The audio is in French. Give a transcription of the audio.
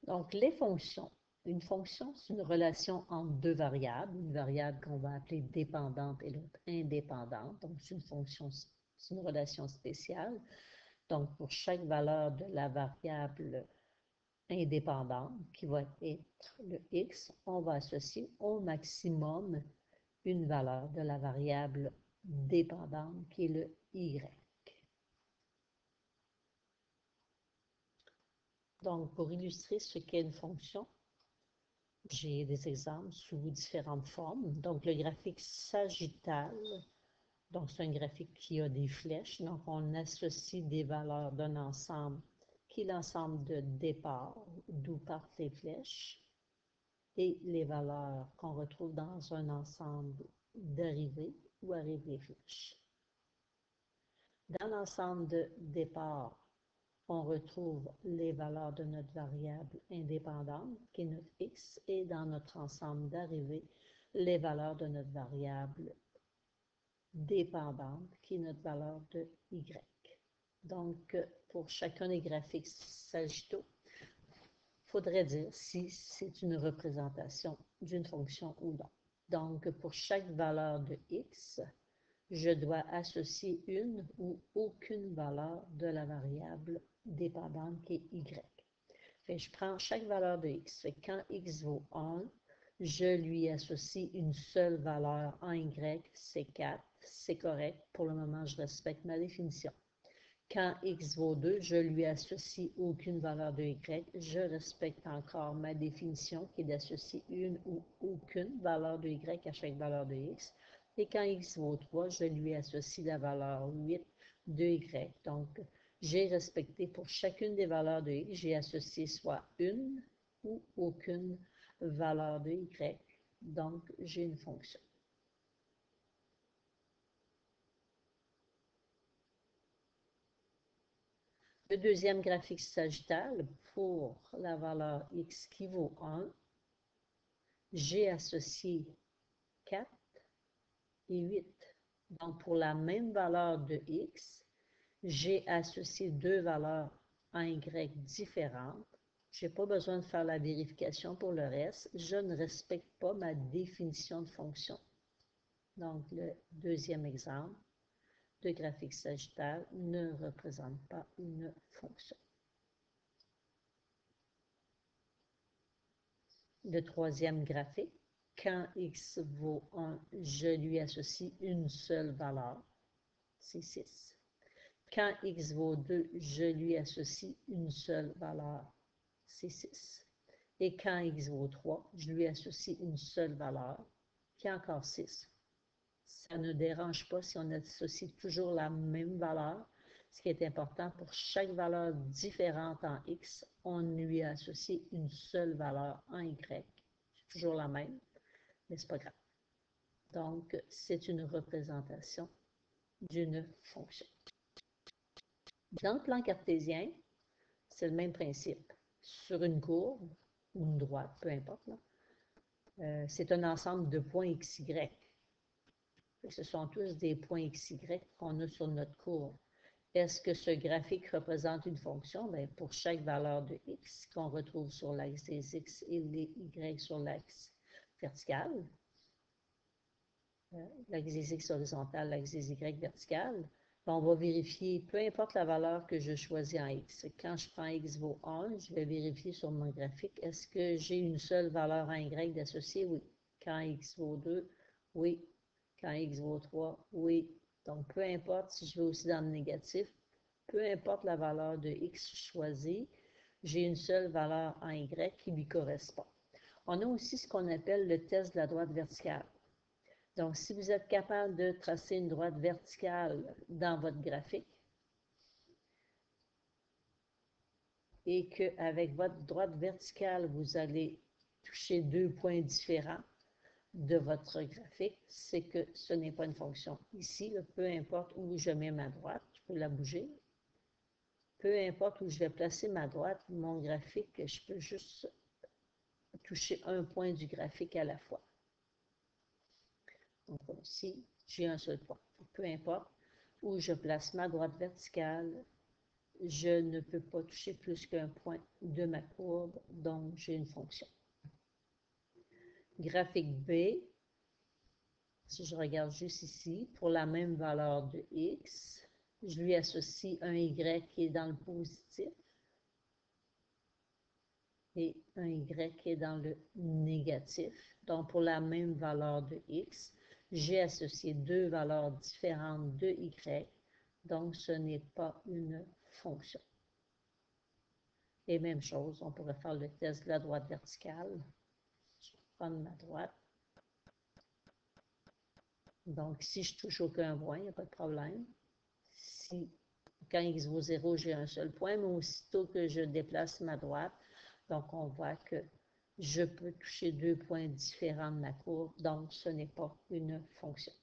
Donc, les fonctions. Une fonction, c'est une relation entre deux variables, une variable qu'on va appeler dépendante et l'autre indépendante. Donc, c'est une fonction, c'est une relation spéciale. Donc, pour chaque valeur de la variable indépendante, qui va être le x, on va associer au maximum une valeur de la variable dépendante, qui est le y. Donc, pour illustrer ce qu'est une fonction, j'ai des exemples sous différentes formes. Donc, le graphique sagittal, donc c'est un graphique qui a des flèches. Donc, on associe des valeurs d'un ensemble qui est l'ensemble de départ, d'où partent les flèches, et les valeurs qu'on retrouve dans un ensemble d'arrivée où arrivent les flèches. Dans l'ensemble de départ, on retrouve les valeurs de notre variable indépendante, qui est notre x, et dans notre ensemble d'arrivée, les valeurs de notre variable dépendante, qui est notre valeur de y. Donc, pour chacun des graphiques sagittaux, il faudrait dire si c'est une représentation d'une fonction ou non. Donc, pour chaque valeur de x, je dois associer une ou aucune valeur de la variable dépendante qui est y. Fait, je prends chaque valeur de x. Fait, quand x vaut 1, je lui associe une seule valeur en y, c'est 4. C'est correct. Pour le moment, je respecte ma définition. Quand x vaut 2, je lui associe aucune valeur de y. Je respecte encore ma définition qui est d'associer une ou aucune valeur de y à chaque valeur de x. Et quand x vaut 3, je lui associe la valeur 8 de y. Donc, j'ai respecté pour chacune des valeurs de x, j'ai associé soit une ou aucune valeur de y. Donc, j'ai une fonction. Le deuxième graphique sagittal, pour la valeur x qui vaut 1, j'ai associé 4 et 8. Donc, pour la même valeur de x, j'ai associé deux valeurs en y différentes. Je n'ai pas besoin de faire la vérification pour le reste. Je ne respecte pas ma définition de fonction. Donc, le deuxième exemple de graphique sagittal ne représente pas une fonction. Le troisième graphique, quand x vaut 1, je lui associe une seule valeur, c'est 6. Quand x vaut 2, je lui associe une seule valeur, c'est 6. Et quand x vaut 3, je lui associe une seule valeur, qui est encore 6. Ça ne dérange pas si on associe toujours la même valeur. Ce qui est important, pour chaque valeur différente en x, on lui associe une seule valeur en y. C'est toujours la même, mais ce n'est pas grave. Donc, c'est une représentation d'une fonction. Dans le plan cartésien, c'est le même principe. Sur une courbe, ou une droite, peu importe, c'est un ensemble de points xy. Ce sont tous des points xy qu'on a sur notre courbe. Est-ce que ce graphique représente une fonction? Bien, pour chaque valeur de x qu'on retrouve sur l'axe des x et les y sur l'axe vertical, l'axe des x horizontal, l'axe des y vertical, on va vérifier, peu importe la valeur que je choisis en x. Quand je prends x vaut 1, je vais vérifier sur mon graphique, est-ce que j'ai une seule valeur en y d'associer? Oui. Quand x vaut 2, oui. Quand x vaut 3, oui. Donc, peu importe si je vais aussi dans le négatif, peu importe la valeur de x choisie, j'ai une seule valeur en y qui lui correspond. On a aussi ce qu'on appelle le test de la droite verticale. Donc, si vous êtes capable de tracer une droite verticale dans votre graphique et qu'avec votre droite verticale, vous allez toucher deux points différents de votre graphique, c'est que ce n'est pas une fonction. Ici, peu importe où je mets ma droite, je peux la bouger. Peu importe où je vais placer ma droite, mon graphique, je peux juste toucher un point du graphique à la fois. Donc ici, j'ai un seul point. Peu importe où je place ma droite verticale, je ne peux pas toucher plus qu'un point de ma courbe, donc j'ai une fonction. Graphique B, si je regarde juste ici, pour la même valeur de x, je lui associe un y qui est dans le positif et un y qui est dans le négatif. Donc, pour la même valeur de x, j'ai associé deux valeurs différentes de y, donc ce n'est pas une fonction. Et même chose, on pourrait faire le test de la droite verticale. Je vais prendre ma droite. Donc, si je touche aucun point, il n'y a pas de problème. Si, quand x vaut 0, j'ai un seul point, mais aussitôt que je déplace ma droite, donc on voit que je peux toucher deux points différents de ma courbe, donc ce n'est pas une fonction.